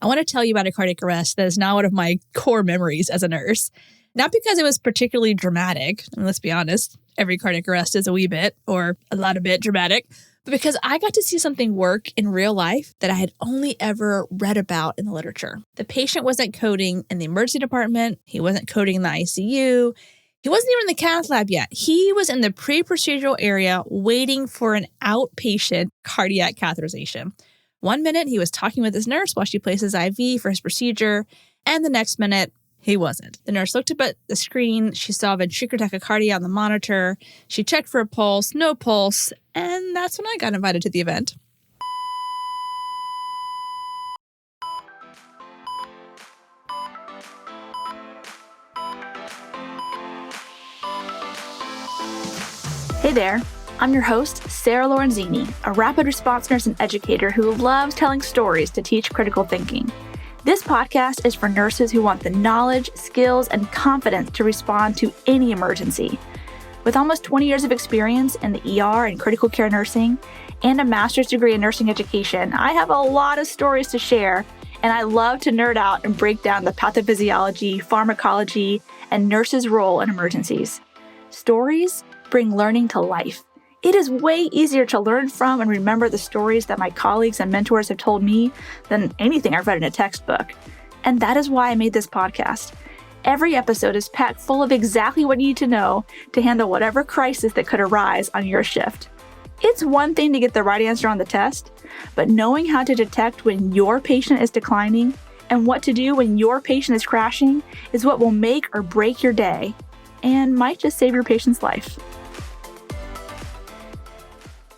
I want to tell you about a cardiac arrest that is now one of my core memories as a nurse. Not because it was particularly dramatic, and let's be honest, every cardiac arrest is a wee bit or a lot of bit dramatic, but because I got to see something work in real life that I had only ever read about in the literature. The patient wasn't coding in the emergency department. He wasn't coding in the ICU. He wasn't even in the cath lab yet. He was in the pre-procedural area waiting for an outpatient cardiac catheterization. 1 minute, he was talking with his nurse while she placed his IV for his procedure, and the next minute, he wasn't. The nurse looked up at the screen. She saw ventricular tachycardia on the monitor. She checked for a pulse, no pulse, and that's when I got invited to the event. Hey there, I'm your host, Sarah Lorenzini, a rapid response nurse and educator who loves telling stories to teach critical thinking. This podcast is for nurses who want the knowledge, skills, and confidence to respond to any emergency. With almost 20 years of experience in the ER and critical care nursing, and a master's degree in nursing education, I have a lot of stories to share, and I love to nerd out and break down the pathophysiology, pharmacology, and nurses' role in emergencies. Stories bring learning to life. It is way easier to learn from and remember the stories that my colleagues and mentors have told me than anything I've read in a textbook. And that is why I made this podcast. Every episode is packed full of exactly what you need to know to handle whatever crisis that could arise on your shift. It's one thing to get the right answer on the test, but knowing how to detect when your patient is declining and what to do when your patient is crashing is what will make or break your day and might just save your patient's life.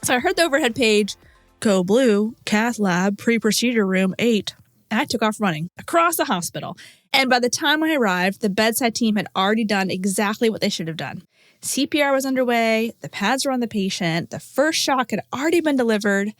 So I heard the overhead page, go blue, cath lab, pre-procedure room 8. And I took off running across the hospital. And by the time I arrived, the bedside team had already done exactly what they should have done. CPR was underway, the pads were on the patient, the first shock had already been delivered,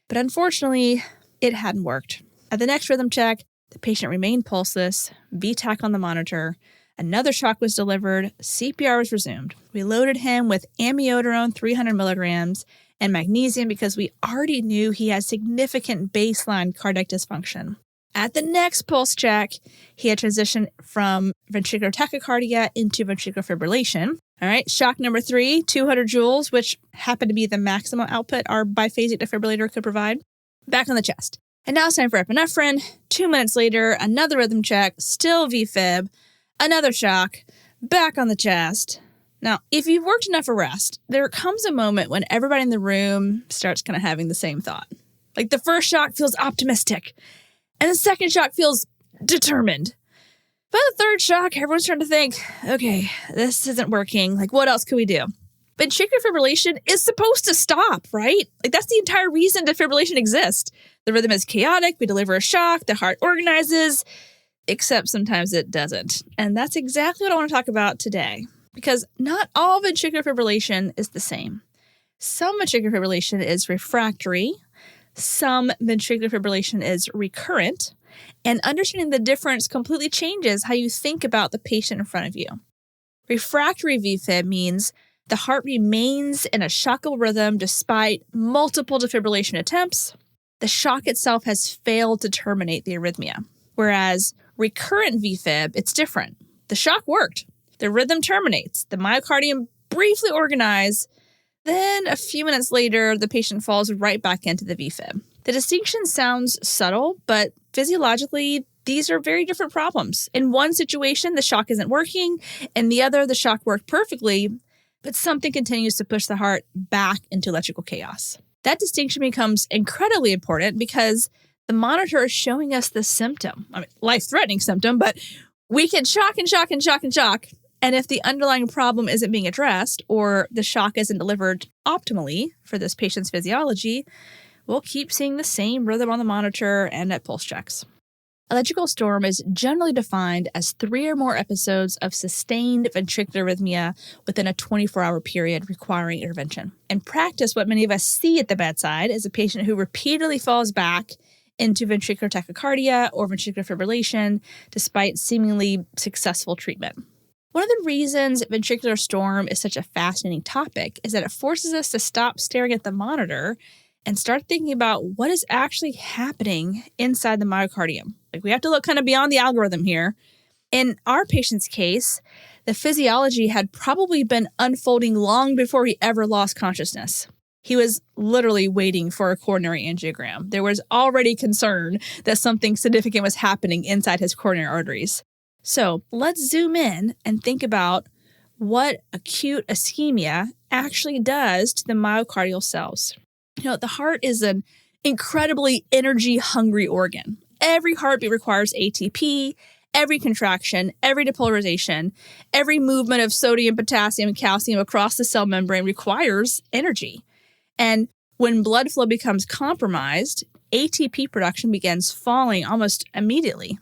but unfortunately, it hadn't worked. At the next rhythm check, the patient remained pulseless, V-tach on the monitor, another shock was delivered, CPR was resumed. We loaded him with amiodarone 300 milligrams, and magnesium because we already knew he had significant baseline cardiac dysfunction. At the next pulse check, he had transitioned from ventricular tachycardia into ventricular fibrillation. All right, shock number 3, 200 joules, which happened to be the maximum output our biphasic defibrillator could provide. Back on the chest. And now it's time for epinephrine. 2 minutes later, another rhythm check, still V-fib, another shock, back on the chest. Now, if you've worked enough arrest, there comes a moment when everybody in the room starts kind of having the same thought. Like the first shock feels optimistic, and the second shock feels determined. By the third shock, everyone's starting to think, okay, this isn't working. Like, what else could we do? Ventricular fibrillation is supposed to stop, right? Like, that's the entire reason defibrillation exists. The rhythm is chaotic. We deliver a shock. The heart organizes, except sometimes it doesn't. And that's exactly what I want to talk about today. Because not all ventricular fibrillation is the same. Some ventricular fibrillation is refractory, some ventricular fibrillation is recurrent, and understanding the difference completely changes how you think about the patient in front of you. Refractory V-fib means the heart remains in a shockable rhythm despite multiple defibrillation attempts. The shock itself has failed to terminate the arrhythmia. Whereas recurrent V-fib, it's different. The shock worked. The rhythm terminates. The myocardium briefly organizes. Then a few minutes later, the patient falls right back into the V-fib. The distinction sounds subtle, but physiologically, these are very different problems. In one situation, the shock isn't working. In the other, the shock worked perfectly, but something continues to push the heart back into electrical chaos. That distinction becomes incredibly important because the monitor is showing us the symptom. I mean, life-threatening symptom, but we can shock and shock and shock and shock. And if the underlying problem isn't being addressed or the shock isn't delivered optimally for this patient's physiology, we'll keep seeing the same rhythm on the monitor and at pulse checks. Electrical storm is generally defined as 3 or more episodes of sustained ventricular arrhythmia within a 24-hour period requiring intervention. In practice, what many of us see at the bedside is a patient who repeatedly falls back into ventricular tachycardia or ventricular fibrillation despite seemingly successful treatment. One of the reasons ventricular storm is such a fascinating topic is that it forces us to stop staring at the monitor and start thinking about what is actually happening inside the myocardium. Like, we have to look kind of beyond the algorithm here. In our patient's case, the physiology had probably been unfolding long before he ever lost consciousness. He was literally waiting for a coronary angiogram. There was already concern that something significant was happening inside his coronary arteries. So let's zoom in and think about what acute ischemia actually does to the myocardial cells. The heart is an incredibly energy-hungry organ. Every heartbeat requires ATP. Every contraction, every depolarization, every movement of sodium, potassium, and calcium across the cell membrane requires energy. And when blood flow becomes compromised, ATP production begins falling almost immediately.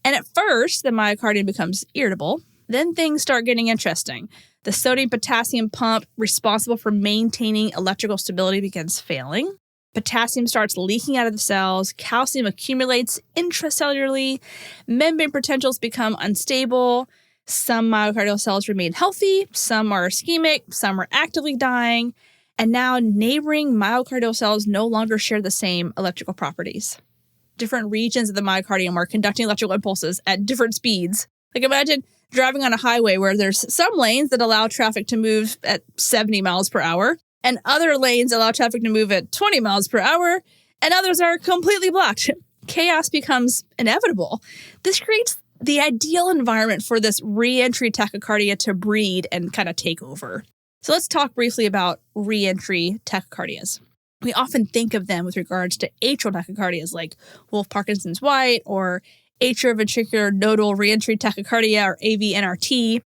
And at first, the myocardium becomes irritable. Then things start getting interesting. The sodium-potassium pump responsible for maintaining electrical stability begins failing. Potassium starts leaking out of the cells, calcium accumulates intracellularly, membrane potentials become unstable, some myocardial cells remain healthy, some are ischemic, some are actively dying, and now neighboring myocardial cells no longer share the same electrical properties. Different regions of the myocardium are conducting electrical impulses at different speeds. Like, imagine driving on a highway where there's some lanes that allow traffic to move at 70 miles per hour, and other lanes allow traffic to move at 20 miles per hour, and others are completely blocked. Chaos becomes inevitable. This creates the ideal environment for this re-entry tachycardia to breed and kind of take over. So let's talk briefly about re-entry tachycardias. We often think of them with regards to atrial tachycardias like Wolff-Parkinson's-White or atrioventricular nodal re-entry tachycardia or AVNRT,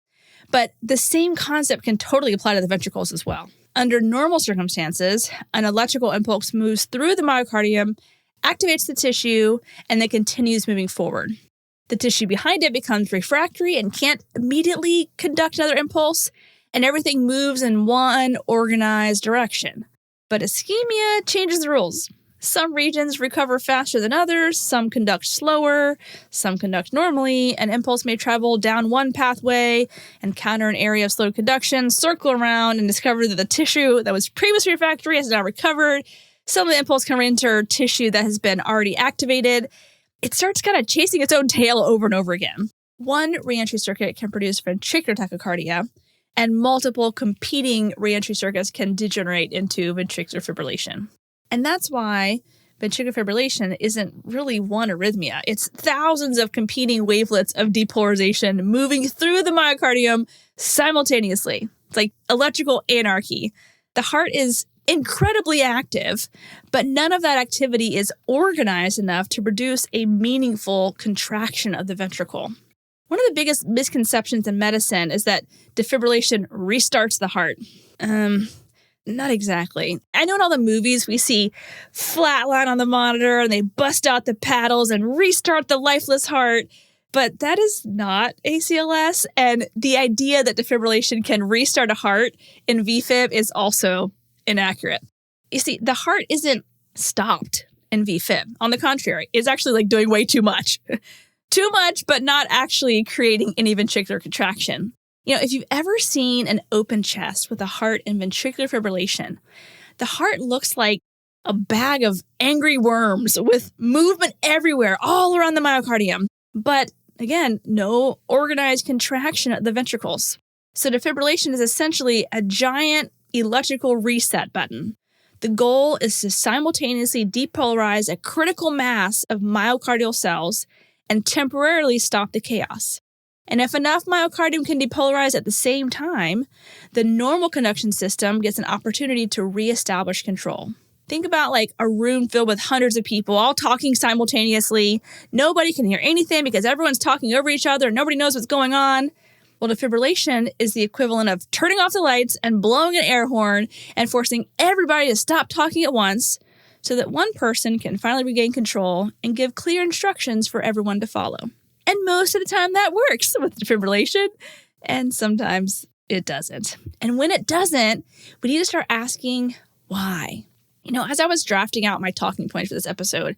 but the same concept can totally apply to the ventricles as well. Under normal circumstances, an electrical impulse moves through the myocardium, activates the tissue, and then continues moving forward. The tissue behind it becomes refractory and can't immediately conduct another impulse, and everything moves in one organized direction. But ischemia changes the rules. Some regions recover faster than others, some conduct slower, some conduct normally. An impulse may travel down one pathway, encounter an area of slow conduction, circle around, and discover that the tissue that was previously refractory has now recovered. Some of the impulse can enter tissue that has been already activated. It starts kind of chasing its own tail over and over again. One reentry circuit can produce ventricular tachycardia, and multiple competing reentry circuits can degenerate into ventricular fibrillation. And that's why ventricular fibrillation isn't really one arrhythmia. It's thousands of competing wavelets of depolarization moving through the myocardium simultaneously. It's like electrical anarchy. The heart is incredibly active, but none of that activity is organized enough to produce a meaningful contraction of the ventricle. One of the biggest misconceptions in medicine is that defibrillation restarts the heart. Not exactly. I know in all the movies we see flatline on the monitor and they bust out the paddles and restart the lifeless heart, but that is not ACLS. And the idea that defibrillation can restart a heart in V-fib is also inaccurate. You see, the heart isn't stopped in V-fib. On the contrary, it's actually like doing way too much. Too much, but not actually creating any ventricular contraction. If you've ever seen an open chest with a heart in ventricular fibrillation, the heart looks like a bag of angry worms with movement everywhere, all around the myocardium. But again, no organized contraction of the ventricles. So defibrillation is essentially a giant electrical reset button. The goal is to simultaneously depolarize a critical mass of myocardial cells and temporarily stop the chaos. And if enough myocardium can depolarize at the same time, the normal conduction system gets an opportunity to reestablish control. Think about like a room filled with hundreds of people all talking simultaneously. Nobody can hear anything because everyone's talking over each other and nobody knows what's going on. Well, defibrillation is the equivalent of turning off the lights and blowing an air horn and forcing everybody to stop talking at once so that one person can finally regain control and give clear instructions for everyone to follow. And most of the time that works with defibrillation, and sometimes it doesn't. And when it doesn't, we need to start asking why. As I was drafting out my talking points for this episode,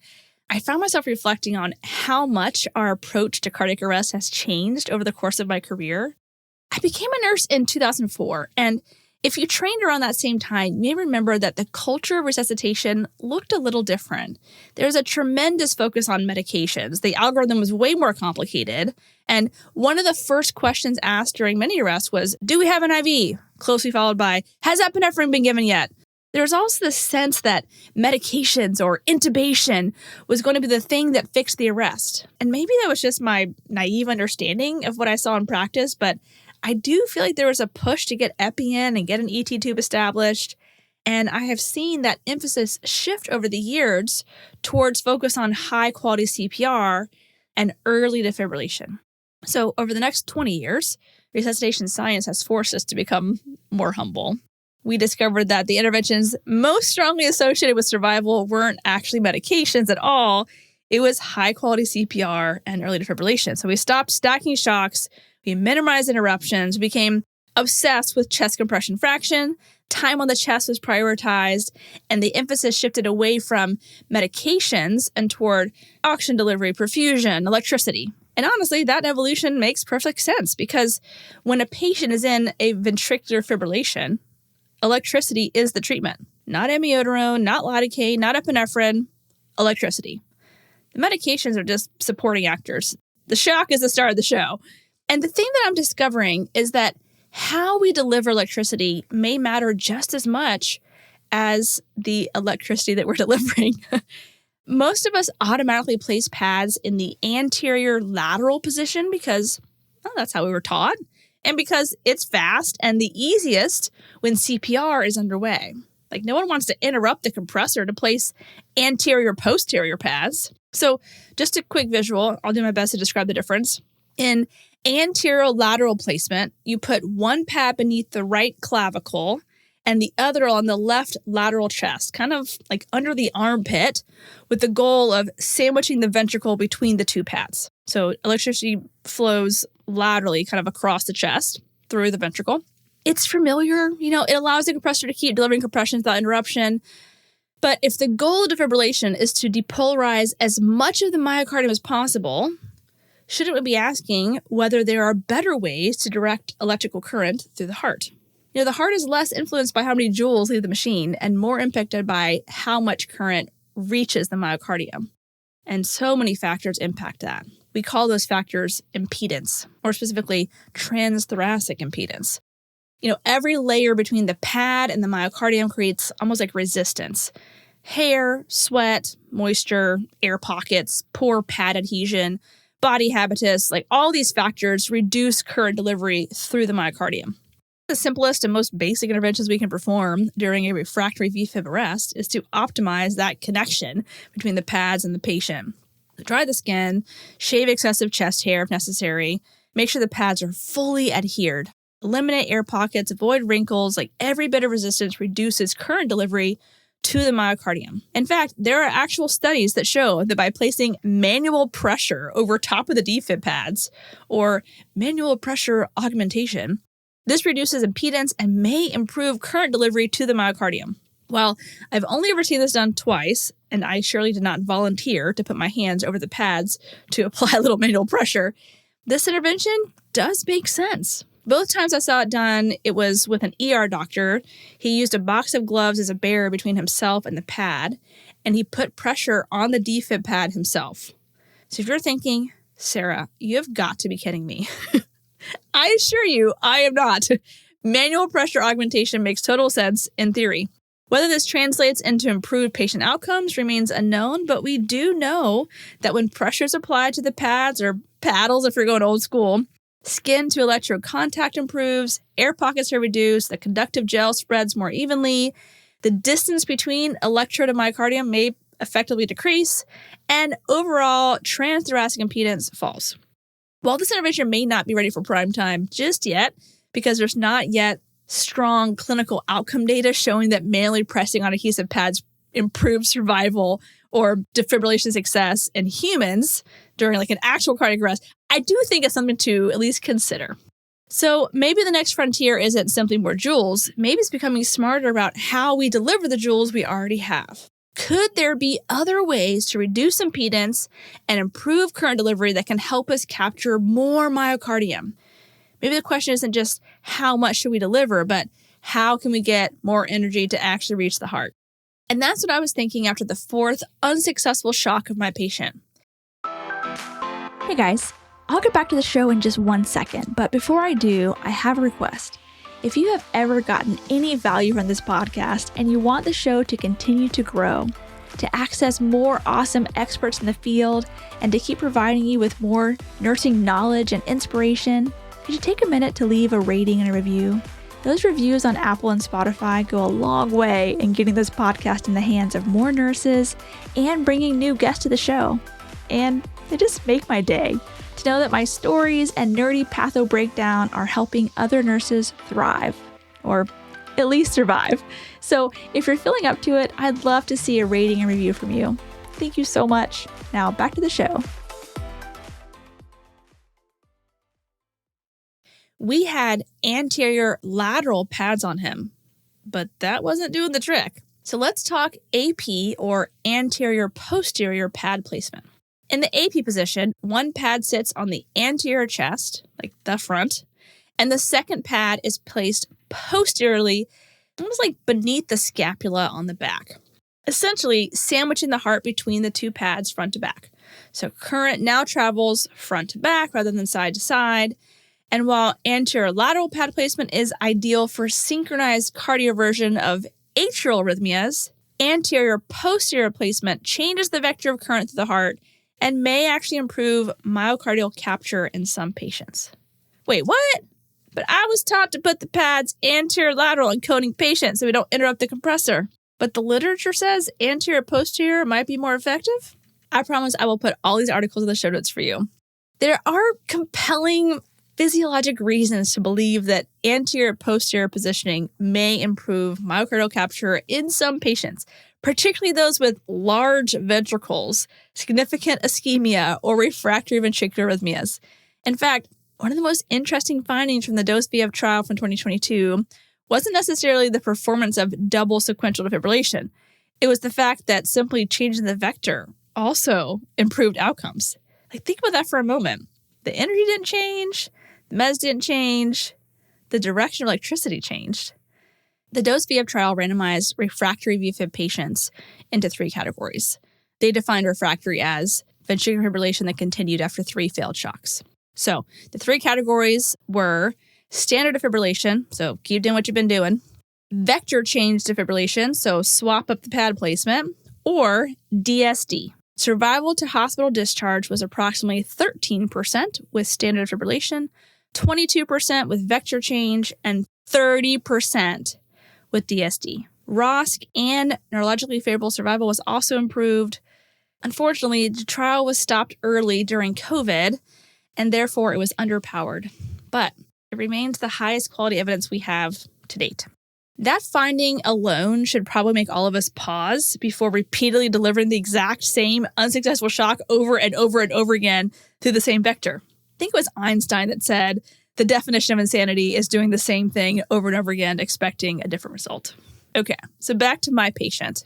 I found myself reflecting on how much our approach to cardiac arrest has changed over the course of my career. I became a nurse in 2004, and If you trained around that same time, you may remember that the culture of resuscitation looked a little different. There was a tremendous focus on medications. The algorithm was way more complicated. And one of the first questions asked during many arrests was, do we have an IV? Closely followed by, has epinephrine been given yet? There's also the sense that medications or intubation was going to be the thing that fixed the arrest. And maybe that was just my naive understanding of what I saw in practice, but I do feel like there was a push to get epi in and get an ET tube established. And I have seen that emphasis shift over the years towards focus on high quality CPR and early defibrillation. So over the next 20 years, resuscitation science has forced us to become more humble. We discovered that the interventions most strongly associated with survival weren't actually medications at all. It was high quality CPR and early defibrillation. So we stopped stacking shocks. We minimized interruptions, became obsessed with chest compression fraction, time on the chest was prioritized, and the emphasis shifted away from medications and toward oxygen delivery, perfusion, electricity. And honestly, that evolution makes perfect sense because when a patient is in a ventricular fibrillation, electricity is the treatment. Not amiodarone, not lidocaine, not epinephrine, electricity. The medications are just supporting actors. The shock is the star of the show. And the thing that I'm discovering is that how we deliver electricity may matter just as much as the electricity that we're delivering. Most of us automatically place pads in the anterior-lateral position because that's how we were taught, and because it's fast and the easiest when CPR is underway. Like, no one wants to interrupt the compressor to place anterior-posterior pads. So just a quick visual, I'll do my best to describe the difference. In anterior-lateral placement, you put one pad beneath the right clavicle and the other on the left lateral chest, kind of like under the armpit, with the goal of sandwiching the ventricle between the two pads. So electricity flows laterally kind of across the chest through the ventricle. It's familiar, it allows the compressor to keep delivering compressions without interruption. But if the goal of defibrillation is to depolarize as much of the myocardium as possible, shouldn't we be asking whether there are better ways to direct electrical current through the heart? The heart is less influenced by how many joules leave the machine and more impacted by how much current reaches the myocardium. And so many factors impact that. We call those factors impedance, or specifically transthoracic impedance. Every layer between the pad and the myocardium creates almost like resistance. Hair, sweat, moisture, air pockets, poor pad adhesion, body habitus, like all these factors reduce current delivery through the myocardium. The simplest and most basic interventions we can perform during a refractory V-fib arrest is to optimize that connection between the pads and the patient. Dry the skin, shave excessive chest hair if necessary, make sure the pads are fully adhered, eliminate air pockets, avoid wrinkles, like every bit of resistance reduces current delivery to the myocardium. In fact, there are actual studies that show that by placing manual pressure over top of the defib pads or manual pressure augmentation, this reduces impedance and may improve current delivery to the myocardium. While I've only ever seen this done twice, and I surely did not volunteer to put my hands over the pads to apply a little manual pressure, this intervention does make sense. Both times I saw it done, it was with an ER doctor. He used a box of gloves as a barrier between himself and the pad, and he put pressure on the defib pad himself. So if you're thinking, Sarah, you have got to be kidding me. I assure you, I am not. Manual pressure augmentation makes total sense in theory. Whether this translates into improved patient outcomes remains unknown, but we do know that when pressure is applied to the pads or paddles, if you're going old school, skin to electrode contact improves, air pockets are reduced, the conductive gel spreads more evenly, the distance between electrode and myocardium may effectively decrease, and overall transthoracic impedance falls. While this intervention may not be ready for prime time just yet, because there's not yet strong clinical outcome data showing that manually pressing on adhesive pads improves survival or defibrillation success in humans during like an actual cardiac arrest, I do think it's something to at least consider. So maybe the next frontier isn't simply more joules. Maybe it's becoming smarter about how we deliver the joules we already have. Could there be other ways to reduce impedance and improve current delivery that can help us capture more myocardium? Maybe the question isn't just how much should we deliver, but How can we get more energy to actually reach the heart? And that's what I was thinking after the fourth unsuccessful shock of my patient. Hey guys, I'll get back to the show in just 1 second, but before I do, I have a request. If you have ever gotten any value from this podcast and you want the show to continue to grow, to access more awesome experts in the field, and to keep providing you with more nursing knowledge and inspiration, could you take a minute to leave a rating and a review? Those reviews on Apple and Spotify go a long way in getting this podcast in the hands of more nurses and bringing new guests to the show. And they just make my day to know that my stories and nerdy patho breakdown are helping other nurses thrive, or at least survive. So if you're feeling up to it, I'd love to see a rating and review from you. Thank you so much. Now back to the show. We had anterior-lateral pads on him, but that wasn't doing the trick. So let's talk AP, or anterior-posterior pad placement. In the AP position, one pad sits on the anterior chest, like the front, and the second pad is placed posteriorly, almost like beneath the scapula on the back, essentially sandwiching the heart between the two pads front to back. So current now travels front to back rather than side to side. And while anterior-lateral pad placement is ideal for synchronized cardioversion of atrial arrhythmias, anterior-posterior placement changes the vector of current through the heart and may actually improve myocardial capture in some patients. Wait, what? But I was taught to put the pads anterior-lateral in coding patients so we don't interrupt the compressor. But the literature says anterior-posterior might be more effective? I promise I will put all these articles in the show notes for you. There are compelling physiologic reasons to believe that anterior-posterior positioning may improve myocardial capture in some patients, particularly those with large ventricles, significant ischemia, or refractory ventricular arrhythmias. In fact, one of the most interesting findings from the V-fib trial from 2022 wasn't necessarily the performance of double sequential defibrillation. It was the fact that simply changing the vector also improved outcomes. Like, think about that for a moment. The energy didn't change, the meds didn't change, the direction of electricity changed. The V-fib trial randomized refractory V-fib patients into 3 categories. They defined refractory as ventricular fibrillation that continued after 3 failed shocks. So the 3 categories were standard defibrillation, so keep doing what you've been doing, vector change defibrillation, so swap up the pad placement, or DSD. Survival to hospital discharge was approximately 13% with standard defibrillation, 22% with vector change, and 30% with DSD. ROSC and neurologically favorable survival was also improved. Unfortunately, the trial was stopped early during COVID, and therefore it was underpowered. But it remains the highest quality evidence we have to date. That finding alone should probably make all of us pause before repeatedly delivering the exact same unsuccessful shock over and over and over again through the same vector. I think it was Einstein that said, the definition of insanity is doing the same thing over and over again, expecting a different result. Okay, so back to my patient.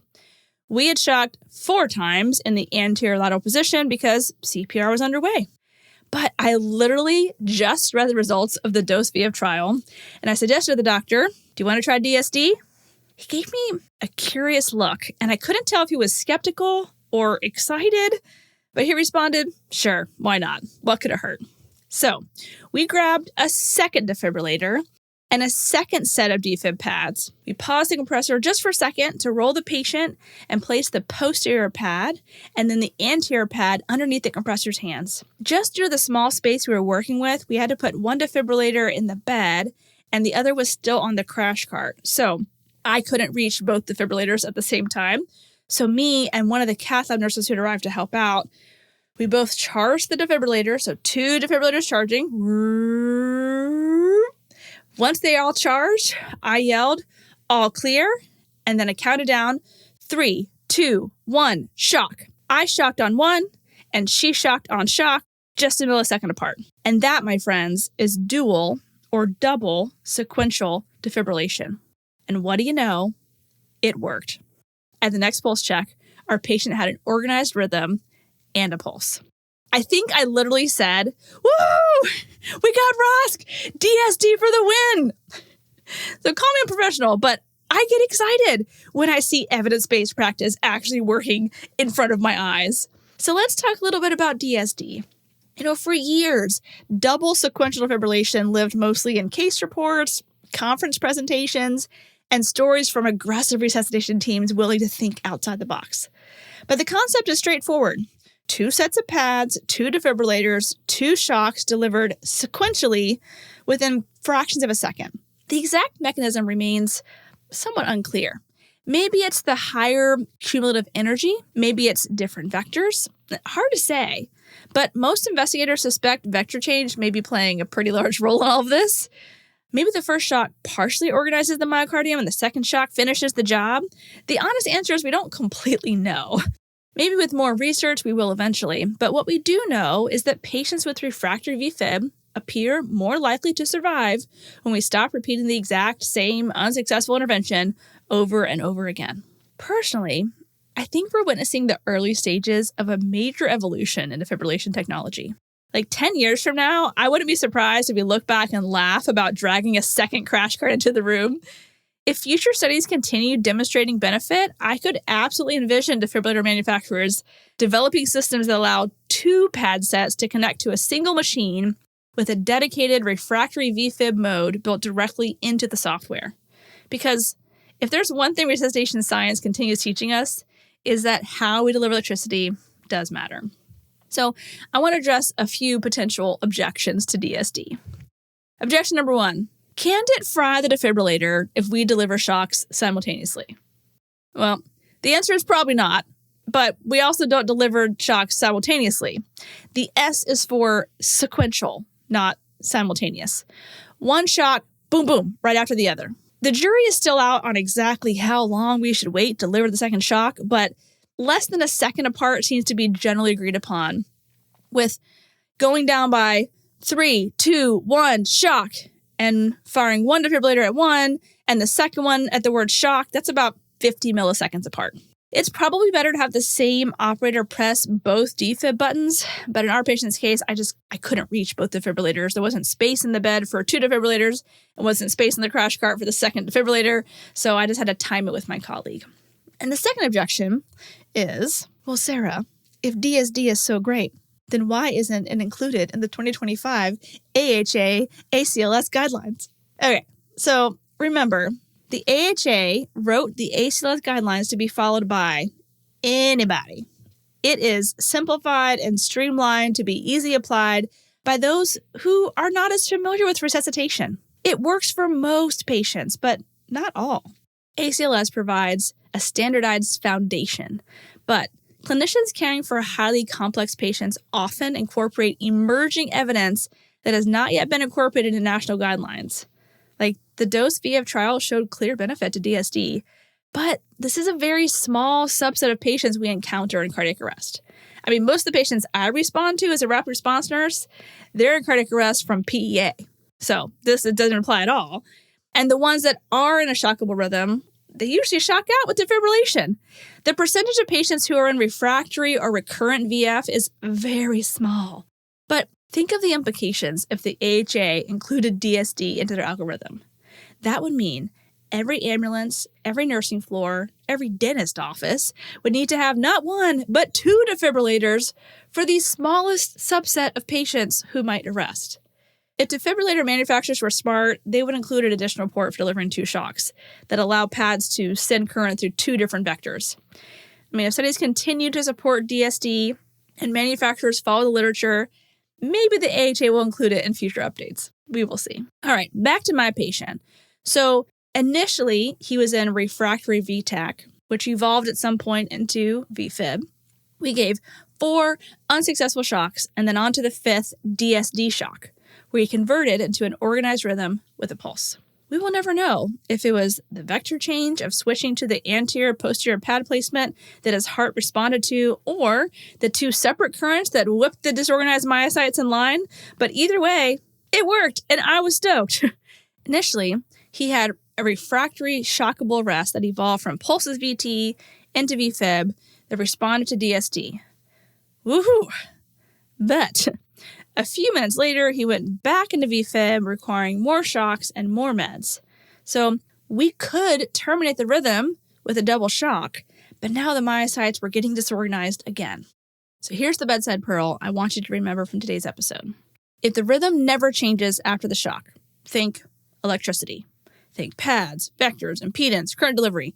We had shocked 4 times in the anterior-lateral position because CPR was underway. But I literally just read the results of the V-fib trial, and I suggested to the doctor, do you want to try DSD? He gave me a curious look, and I couldn't tell if he was skeptical or excited, but he responded, sure, why not? What could it hurt? So we grabbed a second defibrillator and a second set of defib pads. We paused the compressor just for a second to roll the patient and place the posterior pad and then the anterior pad underneath the compressor's hands. Just due to the small space we were working with, we had to put one defibrillator in the bed and the other was still on the crash cart. So I couldn't reach both defibrillators at the same time. So me and one of the cath lab nurses who had arrived to help out, we both charged the defibrillator, so 2 defibrillators charging. Once they all charged, I yelled, all clear, and then I counted down, 3, 2, 1, shock. I shocked on 1, and she shocked on shock, just a millisecond apart. And that, my friends, is dual or double sequential defibrillation. And what do you know? It worked. At the next pulse check, our patient had an organized rhythm and a pulse. I think I literally said, woo, we got ROSC, DSD for the win. So call me a professional, but I get excited when I see evidence-based practice actually working in front of my eyes. So let's talk a little bit about DSD. For years, double sequential defibrillation lived mostly in case reports, conference presentations, and stories from aggressive resuscitation teams willing to think outside the box. But the concept is straightforward. 2 sets of pads, 2 defibrillators, 2 shocks delivered sequentially within fractions of a second. The exact mechanism remains somewhat unclear. Maybe it's the higher cumulative energy. Maybe it's different vectors. Hard to say. But most investigators suspect vector change may be playing a pretty large role in all of this. Maybe the first shock partially organizes the myocardium and the second shock finishes the job. The honest answer is we don't completely know. Maybe with more research we will eventually. But what we do know is that patients with refractory V-fib appear more likely to survive when we stop repeating the exact same unsuccessful intervention over and over again. Personally, I think we're witnessing the early stages of a major evolution in defibrillation technology. Like 10 years from now, I wouldn't be surprised if we look back and laugh about dragging a second crash cart into the room. If future studies continue demonstrating benefit, I could absolutely envision defibrillator manufacturers developing systems that allow 2 pad sets to connect to a single machine with a dedicated refractory V-fib mode built directly into the software. Because if there's one thing resuscitation science continues teaching us, is that how we deliver electricity does matter. So I want to address a few potential objections to DSD. Objection number 1, can't it fry the defibrillator if we deliver shocks simultaneously? Well, the answer is probably not, but we also don't deliver shocks simultaneously. The S is for sequential, not simultaneous. One shock, boom, boom, right after the other. The jury is still out on exactly how long we should wait to deliver the second shock, but less than a second apart seems to be generally agreed upon, with going down by 3, 2, 1, shock, and firing one defibrillator at 1, and the second one at the word shock. That's about 50 milliseconds apart. It's probably better to have the same operator press both defib buttons, but in our patient's case, I couldn't reach both defibrillators. There wasn't space in the bed for 2 defibrillators, and wasn't space in the crash cart for the second defibrillator, so I just had to time it with my colleague. And the second objection is, well, Sarah, if DSD is so great, then why isn't it included in the 2025 AHA ACLS guidelines? Okay, so remember, the AHA wrote the ACLS guidelines to be followed by anybody. It is simplified and streamlined to be easily applied by those who are not as familiar with resuscitation. It works for most patients, but not all. ACLS provides a standardized foundation, but clinicians caring for highly complex patients often incorporate emerging evidence that has not yet been incorporated in national guidelines. Like the dose V-fib trial showed clear benefit to DSD, but this is a very small subset of patients we encounter in cardiac arrest. I mean, most of the patients I respond to as a rapid response nurse, they're in cardiac arrest from PEA. So it doesn't apply at all. And the ones that are in a shockable rhythm, they usually shock out with defibrillation. The percentage of patients who are in refractory or recurrent VF is very small. But think of the implications if the AHA included DSD into their algorithm. That would mean every ambulance, every nursing floor, every dentist office would need to have not 1, but 2 defibrillators for the smallest subset of patients who might arrest. If defibrillator manufacturers were smart, they would include an additional port for delivering 2 shocks that allow pads to send current through 2 different vectors. I mean, if studies continue to support DSD and manufacturers follow the literature, maybe the AHA will include it in future updates. We will see. All right, back to my patient. So initially, he was in refractory VTAC, which evolved at some point into V-fib. We gave 4 unsuccessful shocks and then on to the 5th DSD shock, where he converted into an organized rhythm with a pulse. We will never know if it was the vector change of switching to the anterior-posterior pad placement that his heart responded to, or the 2 separate currents that whipped the disorganized myocytes in line. But either way, it worked, and I was stoked. Initially, he had a refractory shockable arrest that evolved from pulses VT into V-fib that responded to DSD. Woohoo! But a few minutes later, he went back into V-fib, requiring more shocks and more meds. So we could terminate the rhythm with a double shock, but now the myocytes were getting disorganized again. So here's the bedside pearl I want you to remember from today's episode. If the rhythm never changes after the shock, think electricity, think pads, vectors, impedance, current delivery.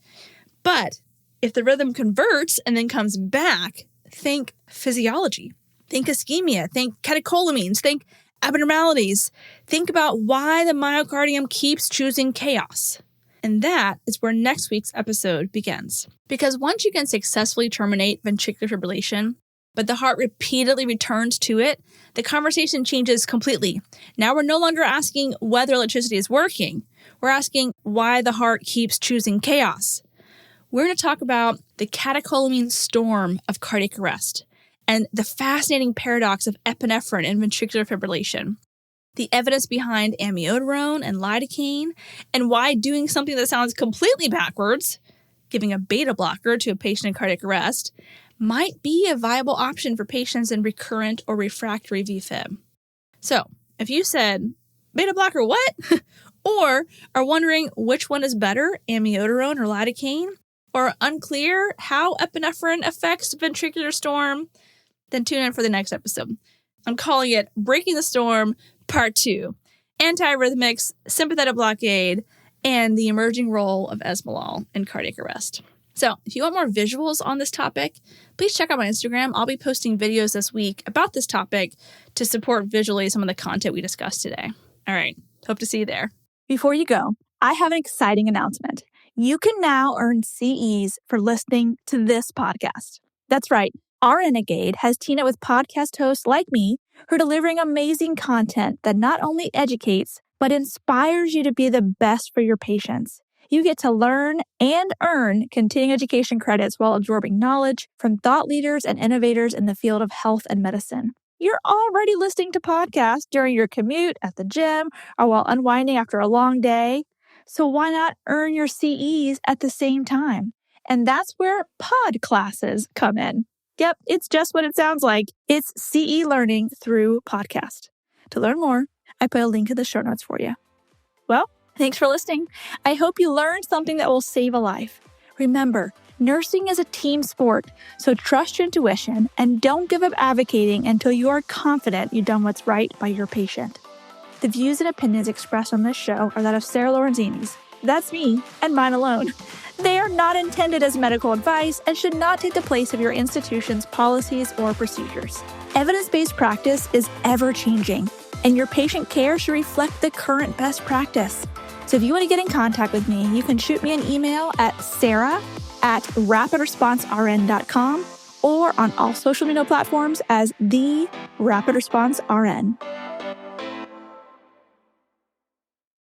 But if the rhythm converts and then comes back, think physiology, think ischemia, think catecholamines, think abnormalities. Think about why the myocardium keeps choosing chaos. And that is where next week's episode begins. Because once you can successfully terminate ventricular fibrillation, but the heart repeatedly returns to it, the conversation changes completely. Now we're no longer asking whether electricity is working. We're asking why the heart keeps choosing chaos. We're going to talk about the catecholamine storm of cardiac arrest and the fascinating paradox of epinephrine and ventricular fibrillation, the evidence behind amiodarone and lidocaine, and why doing something that sounds completely backwards, giving a beta blocker to a patient in cardiac arrest, might be a viable option for patients in recurrent or refractory V-fib. So, if you said, beta blocker what? Or are wondering which one is better, amiodarone or lidocaine, or unclear how epinephrine affects ventricular storm, then tune in for the next episode. I'm calling it Breaking the Storm Part 2, Antiarrhythmics, Sympathetic Blockade, and the emerging role of esmolol in cardiac arrest. So if you want more visuals on this topic, please check out my Instagram. I'll be posting videos this week about this topic to support visually some of the content we discussed today. All right, hope to see you there. Before you go, I have an exciting announcement. You can now earn CEs for listening to this podcast. That's right. Our Renegade has teamed up with podcast hosts like me who are delivering amazing content that not only educates, but inspires you to be the best for your patients. You get to learn and earn continuing education credits while absorbing knowledge from thought leaders and innovators in the field of health and medicine. You're already listening to podcasts during your commute, at the gym, or while unwinding after a long day. So why not earn your CEs at the same time? And that's where pod classes come in. Yep, it's just what it sounds like. It's CE learning through podcast. To learn more, I put a link in the show notes for you. Well, thanks for listening. I hope you learned something that will save a life. Remember, nursing is a team sport, so trust your intuition and don't give up advocating until you are confident you've done what's right by your patient. The views and opinions expressed on this show are that of Sarah Lorenzini's. That's me and mine alone. They are not intended as medical advice and should not take the place of your institution's policies or procedures. Evidence-based practice is ever-changing, and your patient care should reflect the current best practice. So if you want to get in contact with me, you can shoot me an email at sarah@rapidresponsern.com or on all social media platforms as the Rapid Response RN.